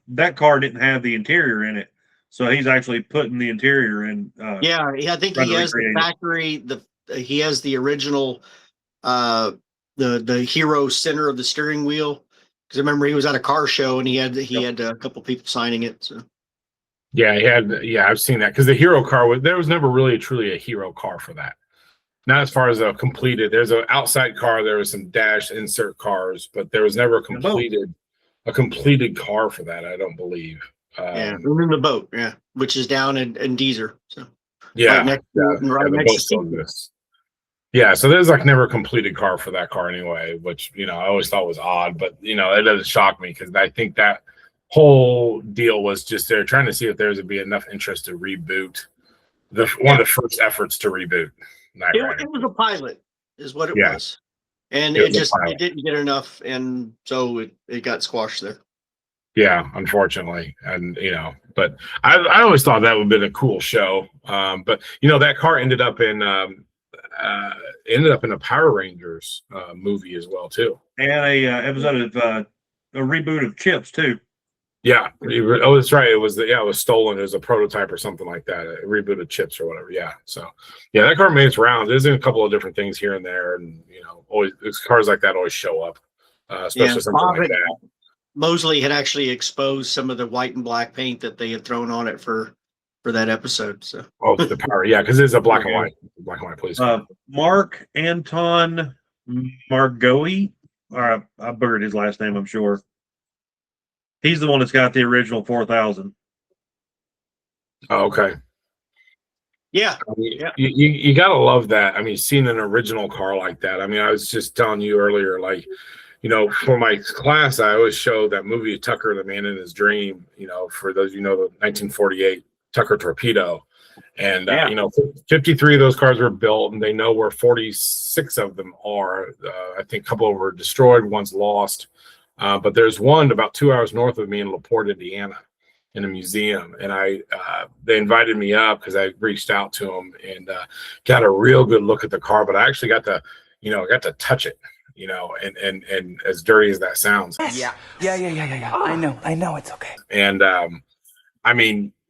that car didn't have the interior in it, so he's actually putting the interior in. I think he has the factory. He has the original, the Hero center of the steering wheel. Because I remember he was at a car show and he had a couple people signing it. So. Yeah, he had. Yeah, I've seen that because the Hero car there was never really truly a Hero car for that. Not as far as a completed. There's an outside car. There was some dash insert cars, but there was never a completed car for that. I don't believe. In the boat, which is down in Deezer. So right next to this. Yeah, so there's like never a completed car for that car anyway, which I always thought was odd, but it doesn't shock me because I think that whole deal was just they're trying to see if there's would be enough interest to reboot one of the first efforts to reboot. It was a pilot, is what it was, and it didn't get enough, and so it got squashed there. Yeah, unfortunately, and but I always thought that would have been a cool show. But that car ended up in a Power Rangers movie as well too, and a episode of a reboot of Chips too. Yeah. Oh, that's right. It was stolen. It was a prototype or something like that. A reboot of Chips or whatever. Yeah. So that car made its rounds. There's a couple of different things here and there, and always cars like that always show up, especially something like that. Mosley had actually exposed some of the white and black paint that they had thrown on it for that episode. So the power, because it's a black and white police car. Mark Anton Margoe, or I buried his last name, I'm sure. He's the one that's got the original 4000. Oh, okay. Yeah. You gotta love that. Seeing an original car like that. I was just telling you earlier, for my class, I always show that movie Tucker, the Man in His Dream. For those the 1948 Tucker torpedo, and 53 of those cars were built, and they know where 46 of them are. I think a couple were destroyed, one's lost. But there's one about 2 hours north of me in LaPorte, Indiana, in a museum, and they invited me up because I reached out to them and got a real good look at the car. But I actually got to touch it, and as dirty as that sounds. Yeah. I know it's okay. And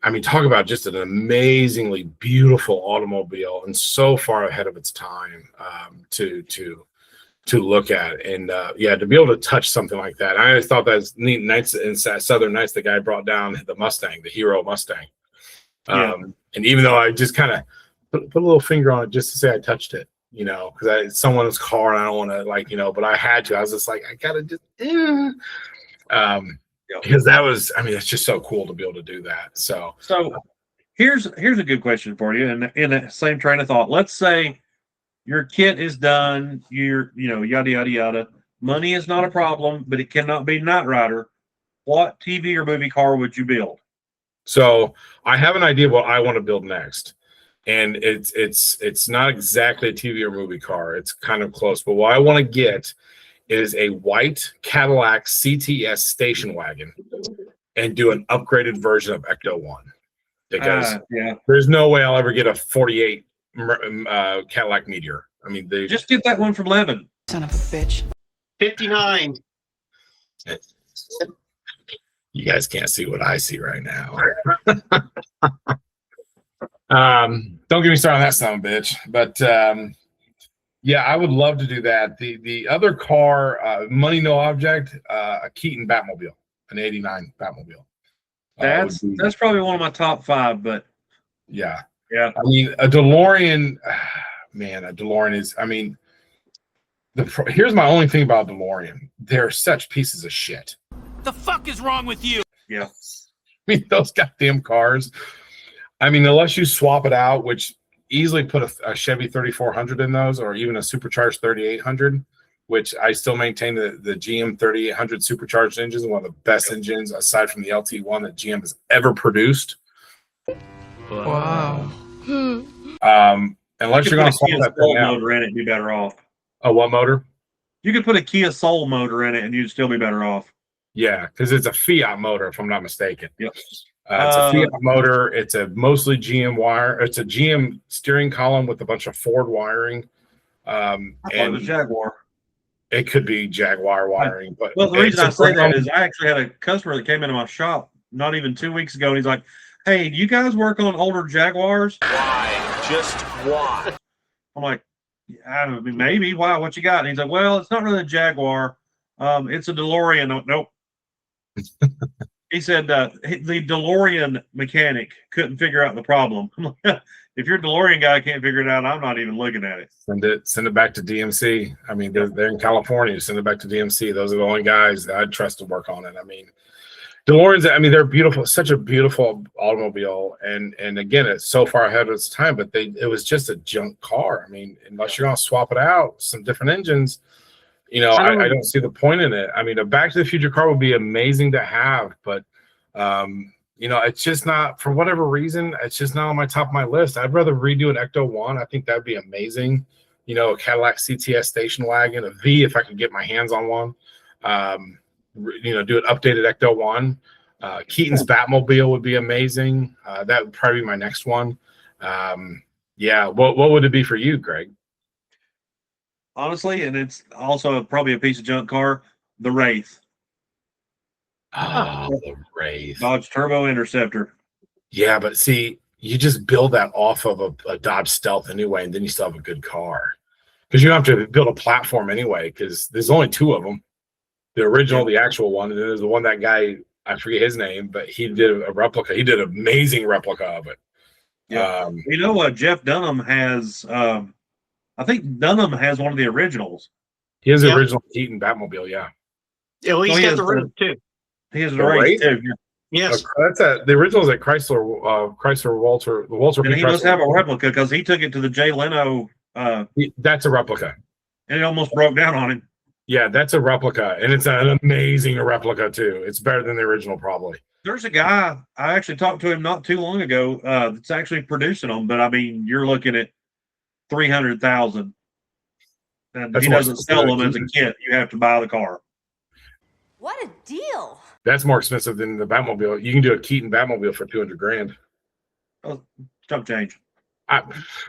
I mean, talk about just an amazingly beautiful automobile and so far ahead of its time to look at. And yeah, to be able to touch something like that. I always thought that was neat. Nights in Southern Nights, the guy brought down the Mustang, the Hero Mustang. And even though I just kind of put a little finger on it just to say I touched it, you know, because it's someone's car and I don't want to, like, you know, but I had to. I was just like, I gotta just because that was, I mean, it's just so cool to be able to do that. So here's a good question for you, and in the same train of thought. Let's say your kit is done, you know, yada yada yada. Money is not a problem, but it cannot be Knightrider. What TV or movie car would you build? So I have an idea what I want to build next. And it's not exactly a TV or movie car. It's kind of close. But what I want to get is a white Cadillac CTS station wagon and do an upgraded version of Ecto-1. Because there's no way I'll ever get a 48 Cadillac Meteor. I mean, they just get that one from Levin. Son of a bitch. 59. You guys can't see what I see right now. Don't get me started on that son of a bitch. But yeah, I would love to do that. The other car, money no object, a Keaton Batmobile, an '89 Batmobile. That's probably one of my top 5. But yeah. I mean, a DeLorean, man, a DeLorean is. I mean, here's my only thing about DeLorean: they're such pieces of shit. The fuck is wrong with you? Yeah, I mean, those goddamn cars. I mean, unless you swap it out, which easily put a Chevy 3400 in those, or even a supercharged 3800, which I still maintain the GM 3800 supercharged engine is one of the best engines aside from the LT1 that GM has ever produced. Wow. Unless you're going to swap that thing out. Motor in it, be better off. Oh, what motor? You could put a Kia Soul motor in it, and you'd still be better off. Yeah, because it's a Fiat motor, if I'm not mistaken. Yep. It's a Fiat motor. It's a mostly GM wire. It's a GM steering column with a bunch of Ford wiring. And the Jaguar. It could be Jaguar wiring, but the reason I say that is I actually had a customer that came into my shop not even 2 weeks ago, and he's like, "Hey, do you guys work on older Jaguars?" Why? Just why? I'm like, I mean, maybe. Why? What you got? And he's like, "Well, it's not really a Jaguar. It's a DeLorean." Nope. He said the DeLorean mechanic couldn't figure out the problem. If your DeLorean guy can't figure it out, I'm not even looking at it. Send it back to DMC. I mean, they're in California. Send it back to DMC. Those are the only guys that I'd trust to work on it. I mean, DeLoreans, I mean, they're beautiful, such a beautiful automobile. And again, it's so far ahead of its time, but it was just a junk car. I mean, unless you're going to swap it out, some different engines, you know, I don't see the point in it. I mean, a Back to the Future car would be amazing to have, but, you know, it's just not, for whatever reason, it's just not on my top of my list. I'd rather redo an Ecto-1. I think that'd be amazing. You know, a Cadillac CTS station wagon, a V if I could get my hands on one. You know, do an updated Ecto-1. Keaton's Batmobile would be amazing. That would probably be my next one. Yeah, what would it be for you, Greg? Honestly, and it's also probably a piece of junk car, the Wraith. Oh, the Wraith. Dodge Turbo Interceptor. Yeah, but see, you just build that off of a Dodge Stealth anyway, and then you still have a good car. Because you don't have to build a platform anyway, because there's only 2 of them. The original, the actual one, and then there's the one that guy, I forget his name, but he did a replica. He did an amazing replica of it. Yeah. You know what? Jeff Dunham has, I think Dunham has one of the originals. He has the original Keaton Batmobile, yeah. Yeah, well, he's got the Wraith too. He has the Wraith too. Yes. That's the original is at Chrysler Walter. The Walter. And he must have a replica because he took it to the Jay Leno. That's a replica. And it almost broke down on him. Yeah, that's a replica, and it's an amazing replica too. It's better than the original, probably. There's a guy I actually talked to him not too long ago that's actually producing them, but I mean, you're looking at 300,000, and he doesn't sell them as a kit. You have to buy the car. What a deal! That's more expensive than the Batmobile. You can do a Keaton Batmobile for $200,000. Oh, chump change. I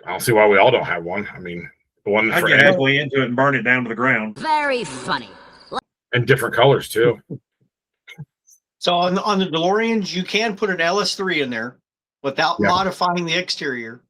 don't see why we all don't have one. I mean, the one I for get halfway into it and burn it down to the ground. Very funny. And different colors too. So on the DeLoreans, you can put an LS3 in there. without Yeah. modifying the exterior.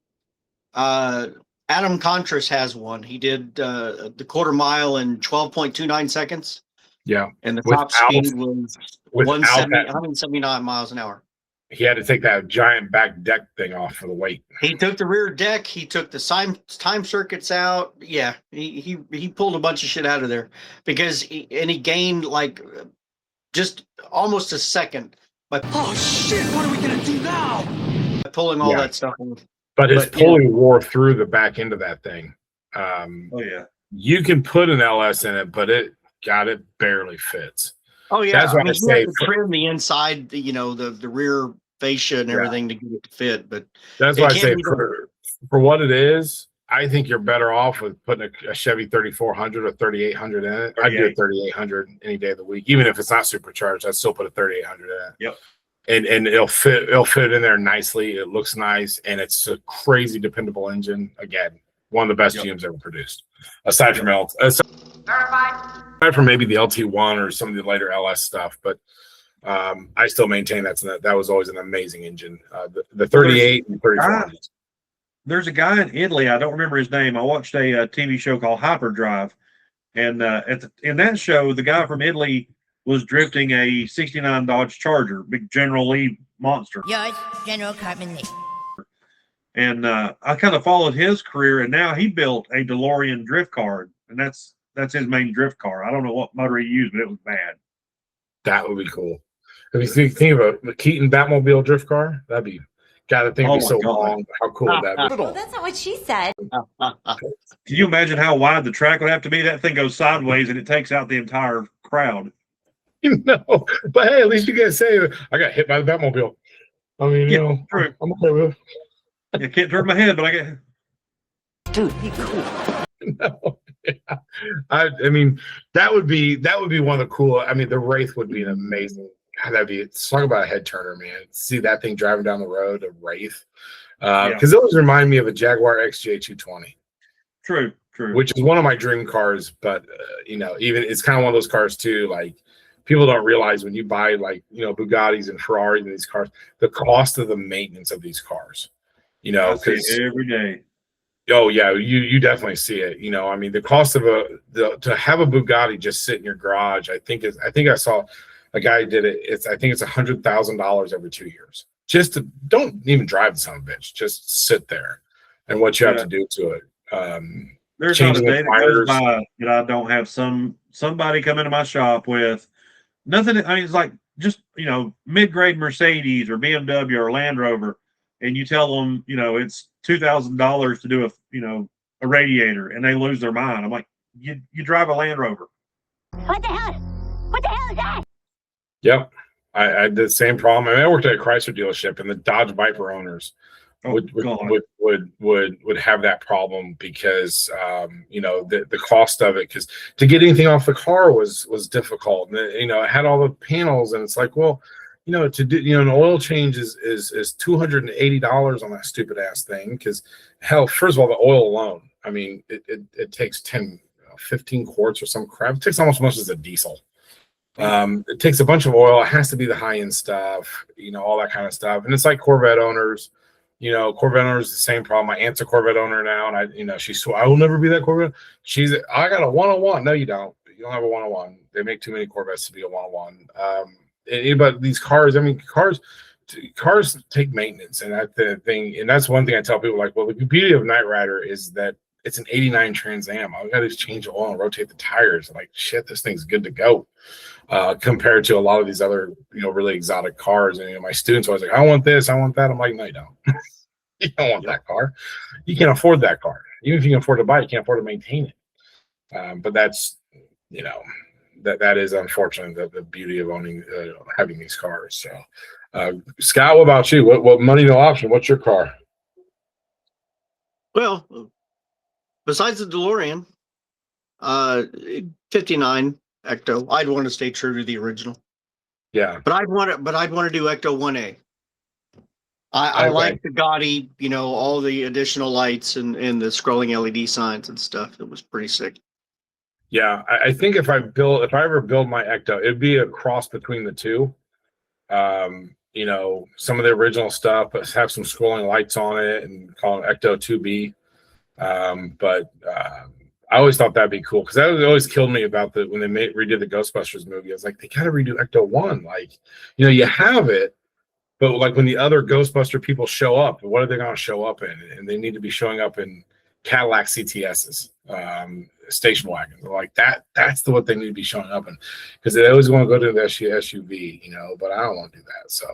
Adam Contras has one. He did the quarter mile in 12.29 seconds, Yeah. and the top Without speed was without that, 179 miles an hour. he had to take that giant back deck thing off for the weight. He took the rear deck. He took the time circuits out. Yeah, he pulled a bunch of shit out of there because he gained like just almost a second by Oh shit, what are we gonna do now? pulling all Yeah. that stuff off. But his But, pulley wore through the back end of that thing. Oh yeah. You can put an LS in it, but it barely fits. Oh yeah, That's why I you say have to trim the inside, the rear fascia and everything to get it to fit. But that's it why I can say be done. for what it is, I think you're better off with putting a Chevy 3400 or 3800 in it. I'd do a 3800 any day of the week, even if it's not supercharged. I'd still put a 3800 in it. Yep. And it'll fit in there nicely. It looks nice, and it's a crazy dependable engine. Again, one of the best GMs ever produced, aside from aside from maybe the LT1 or some of the later LS stuff. But I still maintain that was always an amazing engine. The 38 and 34. There's a guy in Italy. I don't remember his name. I watched a TV show called Hyperdrive, and in that show, the guy from Italy was drifting a '69 Dodge Charger, big General Lee monster. Yours, General Cartman Lee. And I kind of followed his career, and now he built a DeLorean drift car, and that's his main drift car. I don't know what motor he used, but it was bad. That would be cool. If you think of a Keaton Batmobile drift car, that'd be. God, the thing would be so long. How cool would that be? Well, that's not what she said. Can you imagine how wide the track would have to be? That thing goes sideways, and it takes out the entire crowd. But hey, at least you guys say I got hit by the Batmobile. I mean, true. I'm okay with it. I can't turn my head, but I get. Dude, be cool. No. Yeah. I mean, that would be one of the cool. I mean, the Wraith would be an amazing. God, that'd be talk about a head turner, man. See that thing driving down the road, a Wraith, because it always remind me of a Jaguar XJ 220. True. Which is one of my dream cars. But even it's kind of one of those cars too. Like people don't realize when you buy Bugattis and Ferraris and these cars, the cost of the maintenance of these cars. I see it every day. Oh yeah, you definitely see it. I mean, the cost of to have a Bugatti just sit in your garage, I think I saw a guy did it. I think it's $100,000 every 2 years. Just to don't even drive the son of a bitch, just sit there, and what you have to do to it. There's not a day that goes by that I don't have somebody come into my shop with nothing. I mean, it's like just mid-grade Mercedes or BMW or Land Rover, and you tell them it's $2,000 to do a radiator, and they lose their mind. I'm like, you drive a Land Rover. What the hell? What the hell is that? Yep, I did the same problem. I mean, I worked at a Chrysler dealership, and the Dodge Viper owners would have that problem because the cost of it, because to get anything off the car was difficult, and it had all the panels, and it's like, well, to do an oil change is $280 on that stupid ass thing, because hell, first of all, the oil alone, I mean, it takes 15 quarts or some crap. It takes almost as much as a diesel. It takes a bunch of oil. It has to be the high end stuff, all that kind of stuff. And it's like Corvette owners. Corvette owners the same problem. My aunt's a Corvette owner now, and she swore I will never be that Corvette. I got a 101. No, you don't. You don't have a 101. They make too many Corvettes to be a 101. But these cars, I mean, cars take maintenance, and that's one thing I tell people. Like, well, the beauty of Knightrider is that it's an '89 Trans Am. All I got to do is change the oil and rotate the tires. I'm like, shit, this thing's good to go. Compared to a lot of these other, really exotic cars. And my students are always like, I want this, I want that. I'm like, no, you don't. You don't want that car. You can't afford that car. Even if you can afford to buy it, you can't afford to maintain it. But that's, that is unfortunate, the beauty of owning, having these cars. So, Scott, what about you? What money, no option? What's your car? Well, besides the DeLorean, 59 Ecto. I'd want to stay true to the original. Yeah, but I'd want to do Ecto 1A. I like the gaudy, all the additional lights and the scrolling LED signs and stuff. It was pretty sick. Yeah, I think if I ever build my Ecto, it'd be a cross between the two. some of the original stuff, but have some scrolling lights on it and call it Ecto 2B. But I always thought that'd be cool because that always killed me about when they redid the Ghostbusters movie. I was like, they gotta redo Ecto 1. Like, you have it, but like when the other Ghostbuster people show up, what are they gonna show up in? And they need to be showing up in Cadillac CTSs, station wagons. Like that's what they need to be showing up in, because they always want to go to the SUV, but I don't want to do that. So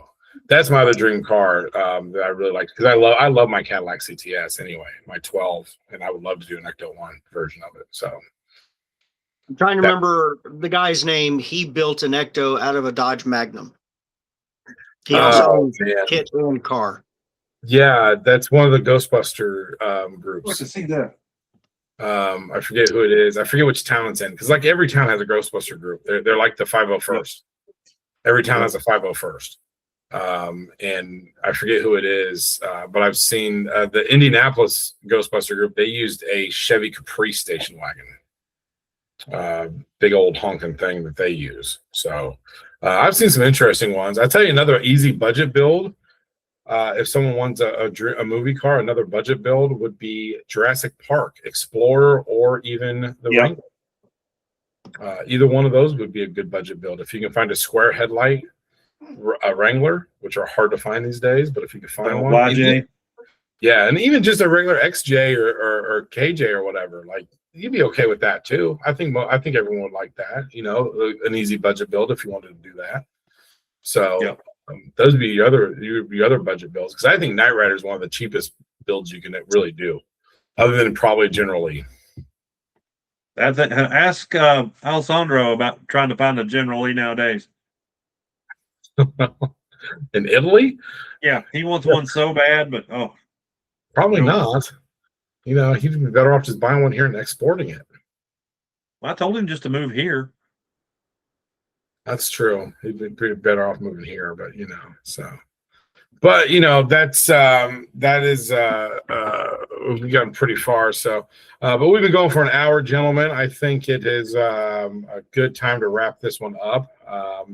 that's my other dream car that I really like, because I love my Cadillac CTS anyway, my 12, and I would love to do an Ecto 1 version of it. So I'm trying to remember the guy's name. He built an Ecto out of a Dodge Magnum. He also owns Kitt and car. Yeah, that's one of the Ghostbuster groups. What to see that? I forget who it is. I forget which town it's in, because like every town has a Ghostbuster group. They're like the 501st. Every town has a 501st. And I forget who it is, but I've seen the Indianapolis Ghostbuster group. They used a Chevy Caprice station wagon, big old honking thing that they use. So I've seen some interesting ones. I'll tell you another easy budget build. If someone wants a movie car, another budget build would be Jurassic Park Explorer, or even the Wrangler. Either one of those would be a good budget build. If you can find a square headlight, a Wrangler, which are hard to find these days, but if you can find one, and even just a regular XJ or KJ or whatever, like you'd be okay with that too. I think everyone would like that. An easy budget build if you wanted to do that. So. Those would be your other budget builds, because I think Knight Rider is one of the cheapest builds you can really do, other than probably Generally. Ask Alessandro about trying to find a Generally nowadays. In Italy? Yeah, he wants one so bad, but probably not. He'd be better off just buying one here and exporting it. Well, I told him just to move here. That's true. He'd be pretty better off moving here, but but that is we've gotten pretty far. So, but we've been going for an hour, gentlemen. I think it is a good time to wrap this one up.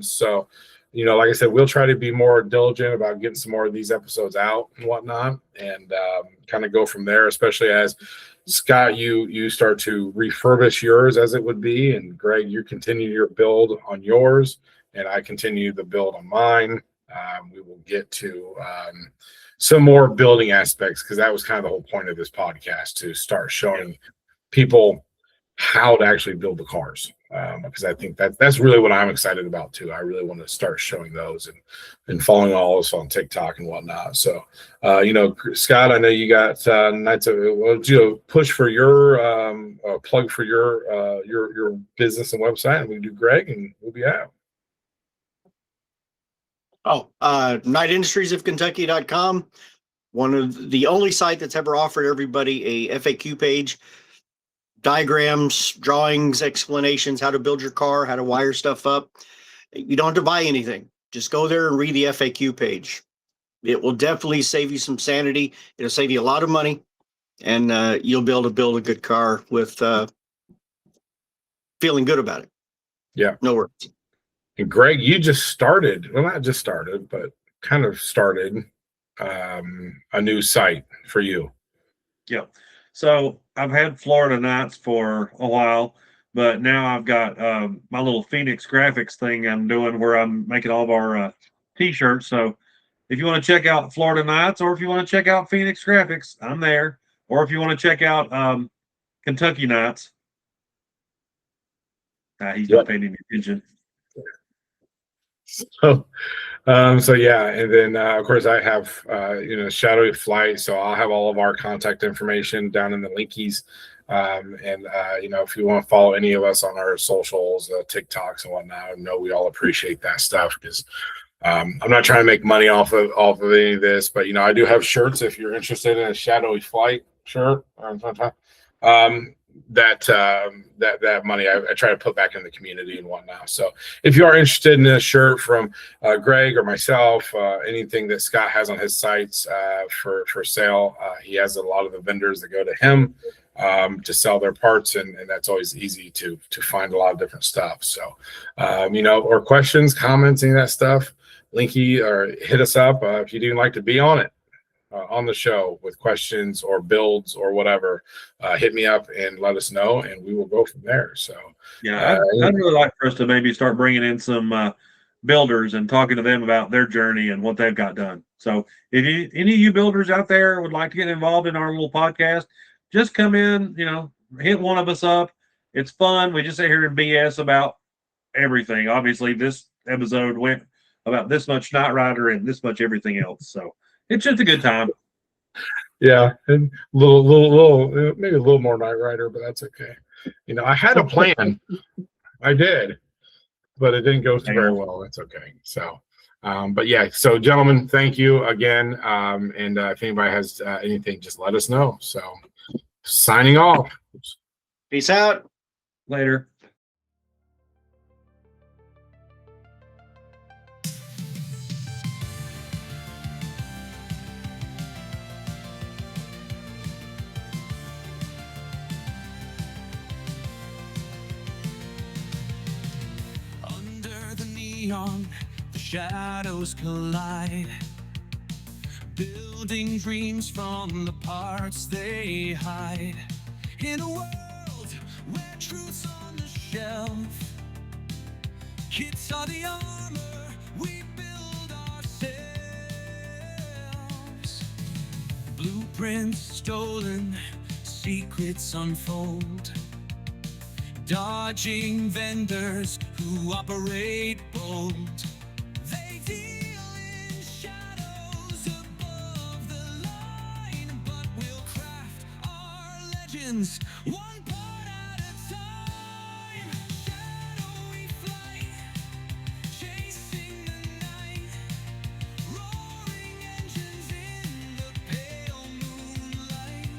So, like I said, we'll try to be more diligent about getting some more of these episodes out and whatnot, and kind of go from there, especially as Scott, you start to refurbish yours, as it would be, and Greg, you continue your build on yours, and I continue the build on mine. We will get to some more building aspects, because that was kind of the whole point of this podcast, to start showing people how to actually build the cars, because I think that's really what I'm excited about too. I really want to start showing those and following all of us on TikTok and whatnot. So, Scott, I know you got nights of push for your plug for your business and website, and we do Greg, and we'll be out. Knightindustries of Kentucky.com, one of the only site that's ever offered everybody a FAQ page. Diagrams, drawings, explanations, how to build your car, how to wire stuff up. You don't have to buy anything. Just go there and read the FAQ page. It will definitely save you some sanity. It'll save you a lot of money, and you'll be able to build a good car with feeling good about it. Yeah. No worries. And Greg, you just started, well, not just started, but kind of started a new site for you. Yeah. So I've had Florida Nights for a while, but now I've got my little Phoenix graphics thing I'm doing, where I'm making all of our t-shirts. So if you want to check out Florida Nights, or if you want to check out Phoenix graphics, I'm there. Or if you want to check out Kentucky Nights, he's not paying any attention. So yeah, and then of course I have Shadowy Flight, so I'll have all of our contact information down in the linkies, and if you want to follow any of us on our socials, TikToks and whatnot, I know we all appreciate that stuff, because I'm not trying to make money off of any of this, but I do have shirts if you're interested in a Shadowy Flight shirt. That money I try to put back in the community and whatnot. So if you are interested in a shirt from Greg or myself, anything that Scott has on his sites for sale, he has a lot of the vendors that go to him. to sell their parts, and that's always easy to find a lot of different stuff. So, or questions, comments, any of that stuff, Linky, or hit us up if you'd even like to be on it. On the show with questions or builds or whatever, hit me up and let us know, and we will go from there. So yeah, I'd really like for us to maybe start bringing in some builders and talking to them about their journey and what they've got done. So if any of you builders out there would like to get involved in our little podcast, just come in, hit one of us up. It's fun. We just sit here and BS about everything. Obviously, this episode went about this much Knight Rider and this much everything else. So it's just a good time. Yeah, and little, maybe a little more Knight Rider, but that's okay. I had a plan. I did, but it didn't go very well. That's okay. So, but yeah. So, gentlemen, thank you again. And if anybody has anything, just let us know. So, signing off. Peace out. Later. The shadows collide, building dreams from the parts they hide. In a world where truth's on the shelf, Kitts are the armor we build ourselves. Blueprints stolen, secrets unfold, dodging vendors who operate bold. They deal in shadows above the line, but we'll craft our legends one part at a time. Shadowy flight, chasing the night, roaring engines in the pale moonlight.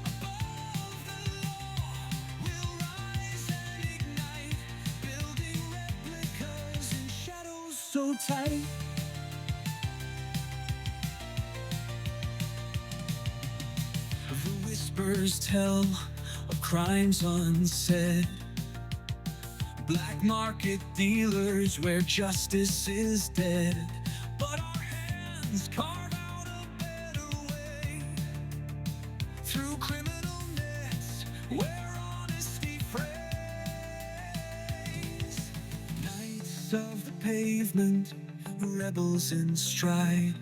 Above the law, we'll rise and ignite, building replicas in shadows so tight. The whispers tell of crimes unsaid, black market dealers where justice is dead. But our hands carve out a better way, through criminal nets where honesty frays. Knights of the pavement, rebels in stride,